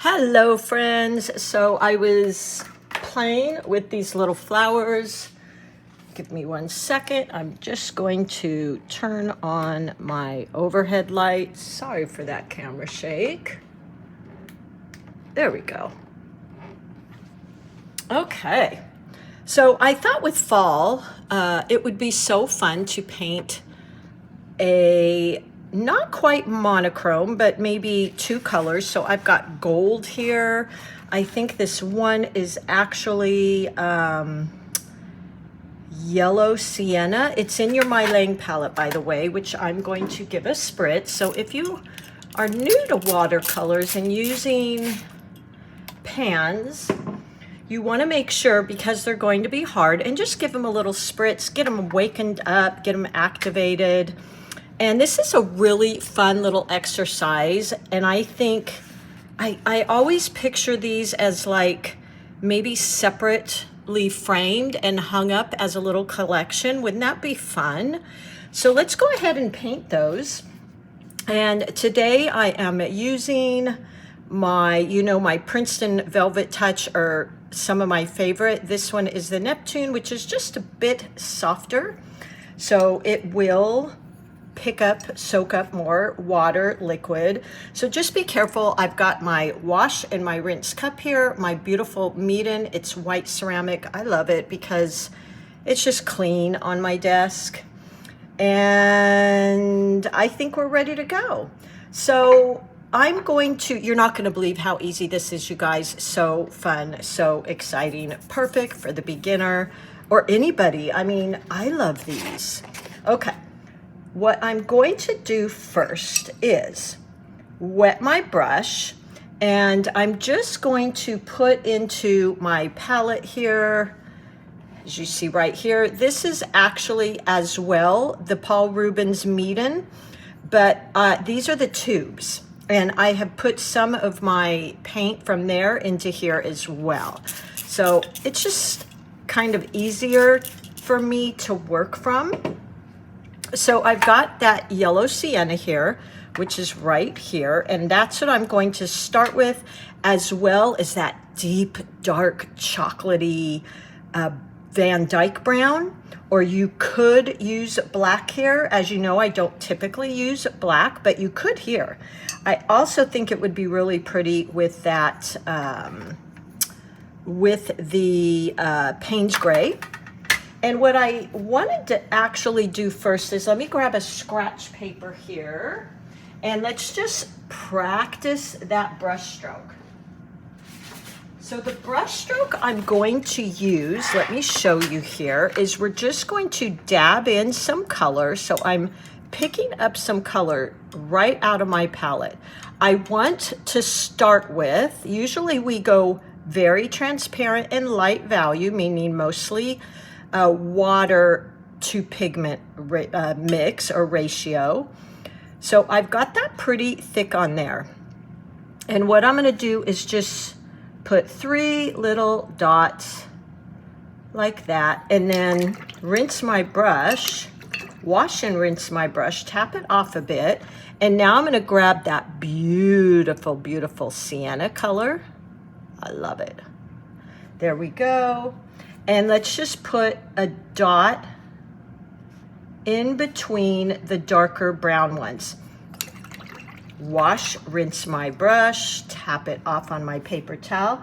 Hello friends, so I was playing with these little flowers. Give me 1 second. I'm just going to turn on my overhead light. Sorry for that camera shake. There we go. Okay, so I thought with fall it would be so fun to paint a not quite monochrome, but maybe 2 colors. So I've got gold here. I think this one is actually yellow sienna. It's in your My Lang palette, by the way, which I'm going to give a spritz. So if you are new to watercolors and using pans, you want to make sure, because they're going to be hard, and just give them a little spritz, get them wakened up, get them activated. And this is a really fun little exercise. And I think I always picture these as like maybe separately framed and hung up as a little collection. Wouldn't that be fun? So let's go ahead and paint those. And today I am using my, my Princeton Velvet Touch, or some of my favorite. This one is the Neptune, which is just a bit softer. So it will soak up more water, liquid. So just be careful. I've got my wash and my rinse cup here, my beautiful Meeden. It's white ceramic. I love it because it's just clean on my desk. And I think we're ready to go. So I'm going to, you're not going to believe how easy this is, you guys. So fun, so exciting, perfect for the beginner or anybody. I mean, I love these. Okay. What I'm going to do first is wet my brush, and I'm just going to put into my palette here, as you see right here. This is actually as well the Paul Rubens Meeden, but these are the tubes, and I have put some of my paint from there into here as well. So it's just kind of easier for me to work from. So I've got that yellow sienna here, which is right here, and that's what I'm going to start with, as well as that deep, dark, chocolatey Van Dyke brown, or you could use black here. As you know, I don't typically use black, but you could here. I also think it would be really pretty with that, with the Payne's Gray. And what I wanted to actually do first is, let me grab a scratch paper here, and let's just practice that brush stroke. So the brush stroke I'm going to use, let me show you here, is we're just going to dab in some color. So I'm picking up some color right out of my palette. I want to start with, usually we go very transparent and light value, meaning mostly water to pigment mix or ratio. So I've got that pretty thick on there. And what I'm going to do is just put 3 little dots like that, and then rinse my brush, wash and rinse my brush, tap it off a bit. And now I'm going to grab that beautiful, beautiful sienna color. I love it. There we go. And let's just put a dot in between the darker brown ones. Wash, rinse my brush, tap it off on my paper towel.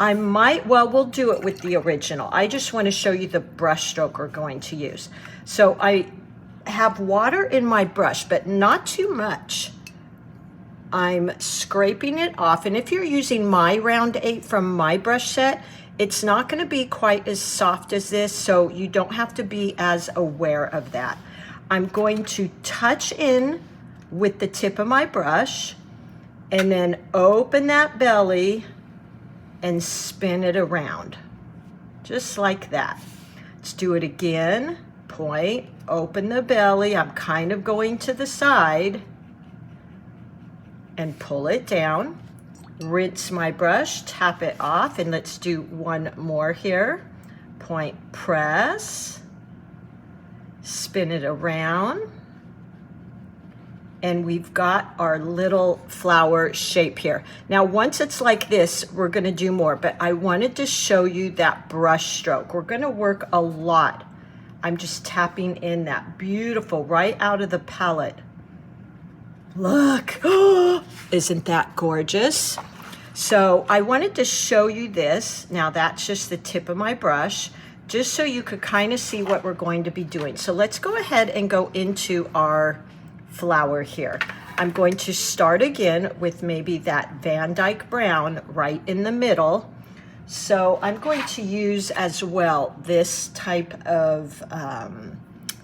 I might, well, we'll do it with the original. I just want to show you the brush stroke we're going to use. So I have water in my brush, but not too much. I'm scraping it off. And if you're using my round 8 from my brush set, it's not going to be quite as soft as this, so you don't have to be as aware of that. I'm going to touch in with the tip of my brush, and then open that belly and spin it around, just like that. Let's do it again. Point, open the belly. I'm kind of going to the side, and pull it down. Rinse my brush, tap it off, and let's do one more here. Point, press, spin it around, and we've got our little flower shape here. Now, once it's like this, we're gonna do more, but I wanted to show you that brush stroke. We're gonna work a lot. I'm just tapping in that beautiful right out of the palette. Look, isn't that gorgeous? So I wanted to show you this. Now that's just the tip of my brush, just so you could kind of see what we're going to be doing. So let's go ahead and go into our flower here. I'm going to start again with maybe that Van Dyke brown right in the middle. So I'm going to use as well this type of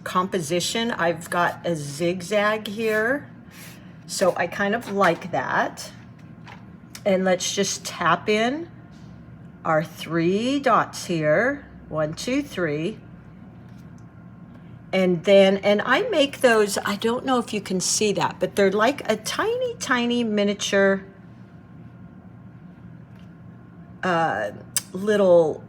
composition. I've got a zigzag here, so I kind of like that. And let's just tap in our 3 dots here. 1, 2, 3. And then, and I make those, I don't know if you can see that, but they're like a tiny, tiny miniature little,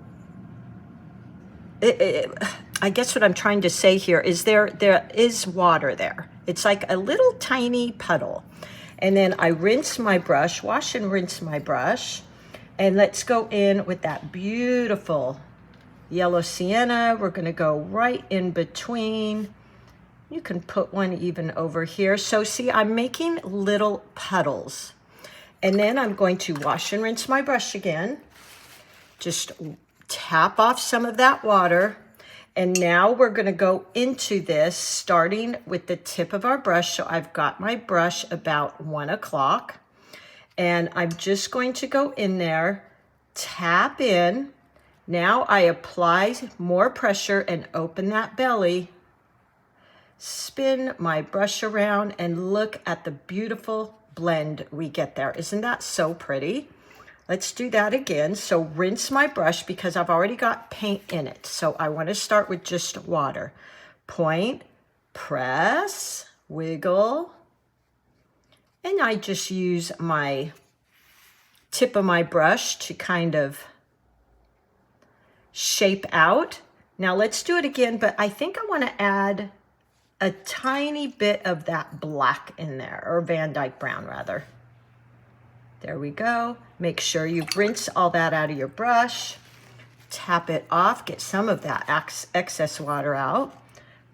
I guess what I'm trying to say here is there is water there. It's like a little tiny puddle. And then I rinse my brush, wash and rinse my brush. And let's go in with that beautiful yellow sienna. We're gonna go right in between. You can put one even over here. So see, I'm making little puddles. And then I'm going to wash and rinse my brush again. Just tap off some of that water. And now we're gonna go into this starting with the tip of our brush. So I've got my brush about 1 o'clock. And I'm just going to go in there, tap in. Now I apply more pressure and open that belly. Spin my brush around and look at the beautiful blend we get there. Isn't that so pretty? Let's do that again. So rinse my brush because I've already got paint in it. So I want to start with just water. Point, press, wiggle. And I just use my tip of my brush to kind of shape out. Now let's do it again, but I think I want to add a tiny bit of that black in there, or Van Dyke brown rather. There we go. Make sure you rinse all that out of your brush. Tap it off, get some of that excess water out.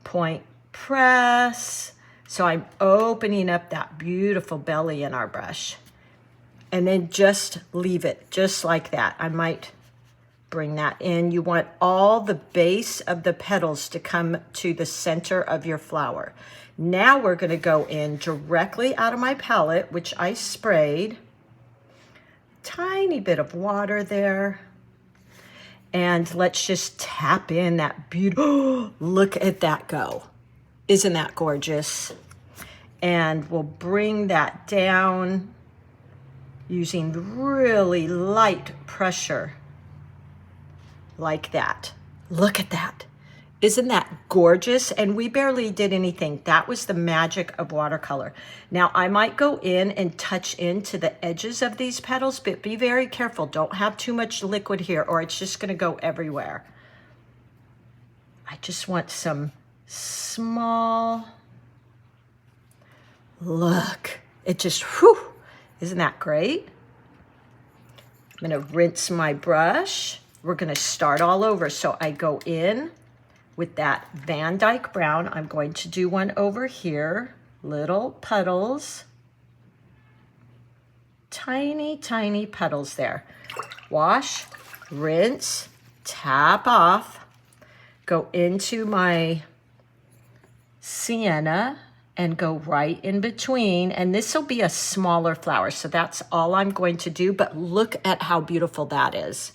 Point, press. So I'm opening up that beautiful belly in our brush. And then just leave it just like that. I might bring that in. You want all the base of the petals to come to the center of your flower. Now we're going to go in directly out of my palette, which I sprayed. Tiny bit of water there. And let's just tap in that beautiful, look at that go. Isn't that gorgeous? And we'll bring that down using really light pressure like that. Look at that. Isn't that gorgeous? And we barely did anything. That was the magic of watercolor. Now I might go in and touch into the edges of these petals, but be very careful. Don't have too much liquid here or it's just gonna go everywhere. I just want some small, look, it just, whew, isn't that great? I'm gonna rinse my brush. We're gonna start all over. So I go in with that Van Dyke brown. I'm going to do one over here, little puddles, tiny, tiny puddles there. Wash, rinse, tap off, go into my sienna and go right in between. And this will be a smaller flower. So that's all I'm going to do, but look at how beautiful that is.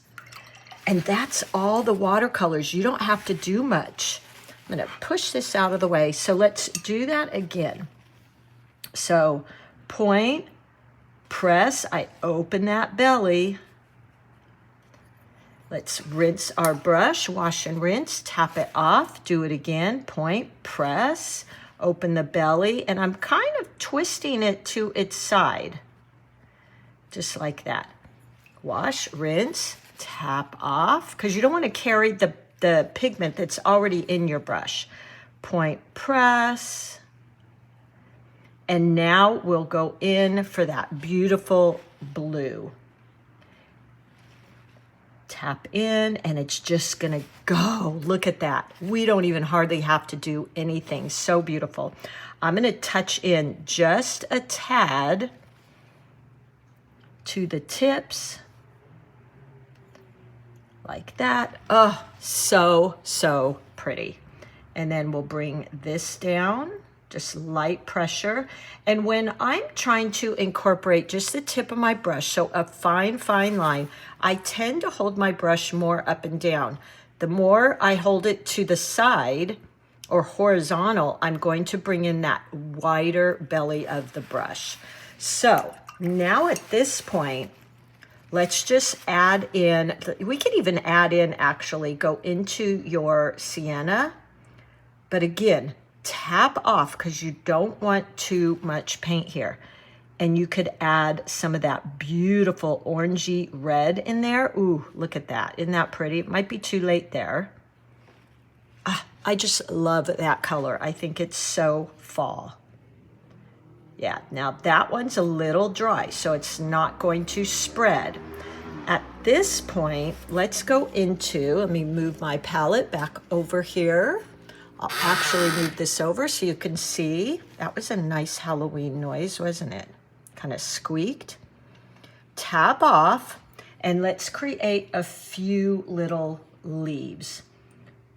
And that's all the watercolors. You don't have to do much. I'm gonna push this out of the way. So let's do that again. So point, press, I open that belly. Let's rinse our brush, wash and rinse, tap it off, do it again, point, press, open the belly, and I'm kind of twisting it to its side, just like that. Wash, rinse, tap off, because you don't want to carry the pigment that's already in your brush. Point, press, And now we'll go in for that beautiful blue. Tap in and it's just gonna go. Look at that. We don't even hardly have to do anything. So beautiful. I'm gonna touch in just a tad to the tips. Like that. Oh, so pretty. And then we'll bring this down. Just light pressure. And when I'm trying to incorporate just the tip of my brush, so a fine line, I tend to hold my brush more up and down. The more I hold it to the side or horizontal, I'm going to bring in that wider belly of the brush. So now at this point, let's just add in, we could even add in actually, go into your sienna, but again, tap off because you don't want too much paint here. And you could add some of that beautiful orangey red in there. Ooh, look at that. Isn't that pretty? It might be too late there. I just love that color. I think it's so fall. Yeah, now that one's a little dry, so it's not going to spread. At this point, let's go into, let me move my palette back over here. I'll actually move this over so you can see. That was a nice Halloween noise, wasn't it? Kind of squeaked. Tap off, and let's create a few little leaves.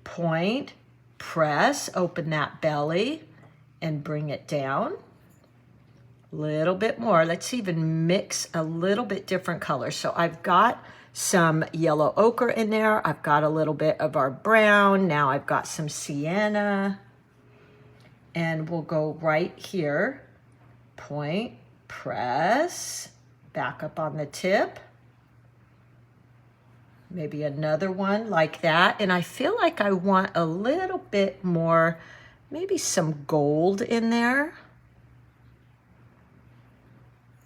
Point, press, open that belly, and bring it down. Little bit more. Let's even mix a little bit different colors. So I've got some yellow ochre in there. I've got a little bit of our brown. Now I've got some sienna. And we'll go right here. Point, press, back up on the tip. Maybe another one like that. And I feel like I want a little bit more, maybe some gold in there.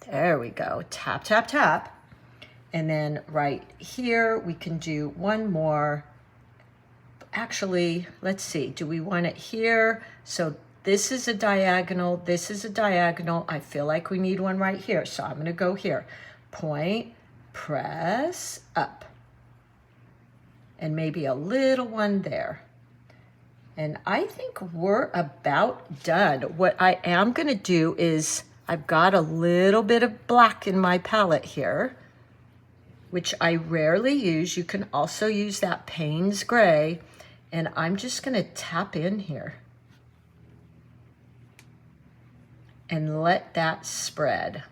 There we go. Tap, tap, tap. And then right here, we can do one more. Actually, let's see. Do we want it here? So this is a diagonal. This is a diagonal. I feel like we need one right here. So I'm going to go here. Point, press, up. And maybe a little one there. And I think we're about done. What I am going to do is I've got a little bit of black in my palette here, which I rarely use. You can also use that Payne's gray, and I'm just gonna tap in here and let that spread.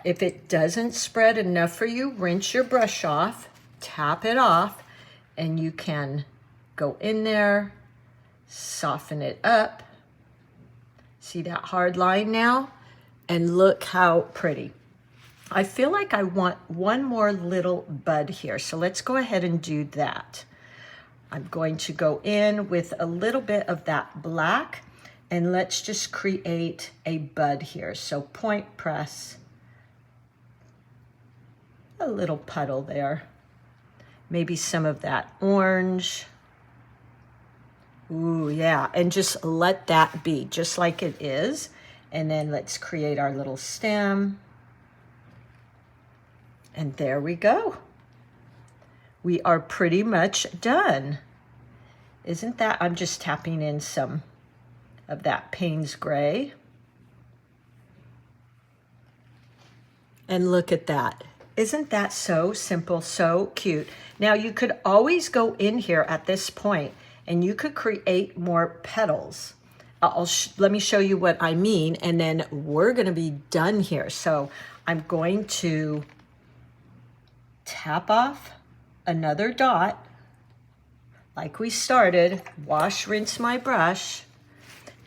If it doesn't spread enough for you, rinse your brush off, tap it off, and you can go in there, soften it up. See that hard line now? And look how pretty. I feel like I want one more little bud here. So let's go ahead and do that. I'm going to go in with a little bit of that black and let's just create a bud here. So point, press, a little puddle there. Maybe some of that orange. Ooh, yeah, and just let that be just like it is. And then let's create our little stem. And there we go. We are pretty much done. Isn't that, I'm just tapping in some of that Payne's gray. And look at that. Isn't that so simple, so cute? Now you could always go in here at this point and you could create more petals. Let me show you what I mean, and then we're gonna be done here. So I'm going to tap off another dot, like we started, wash, rinse my brush,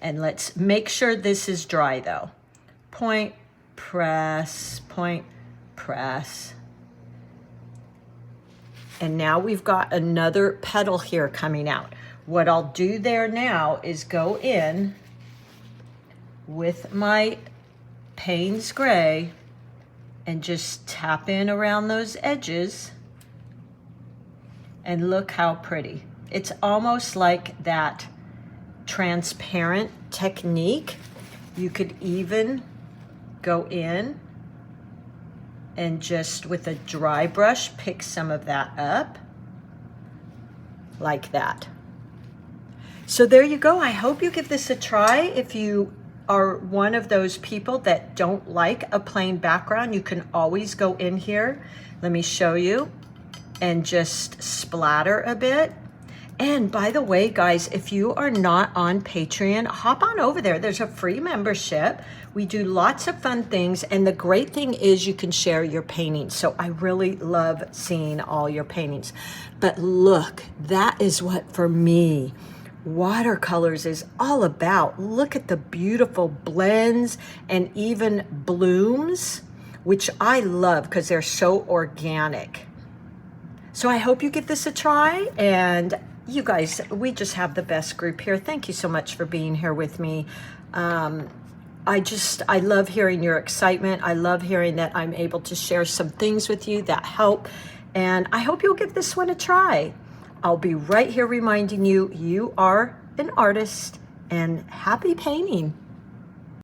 and let's make sure this is dry though. Point, press, point, press. And now we've got another petal here coming out. What I'll do there now is go in with my Payne's gray and just tap in around those edges. And look how pretty. It's almost like that transparent technique, you could even go in and just with a dry brush pick some of that up like that. So there you go. I hope you give this a try. If you are one of those people that don't like a plain background, you can always go in here. Let me show you, and just splatter a bit. And by the way, guys, if you are not on Patreon, hop on over there. There's a free membership. We do lots of fun things. And the great thing is you can share your paintings. So I really love seeing all your paintings. But look, that is what, for me, watercolors is all about. Look at the beautiful blends and even blooms, which I love because they're so organic. So I hope you give this a try, and you guys, we just have the best group here. Thank you so much for being here with me. I love hearing your excitement. I love hearing that I'm able to share some things with you that help, and I hope you'll give this one a try. I'll be right here reminding you, you are an artist, and happy painting.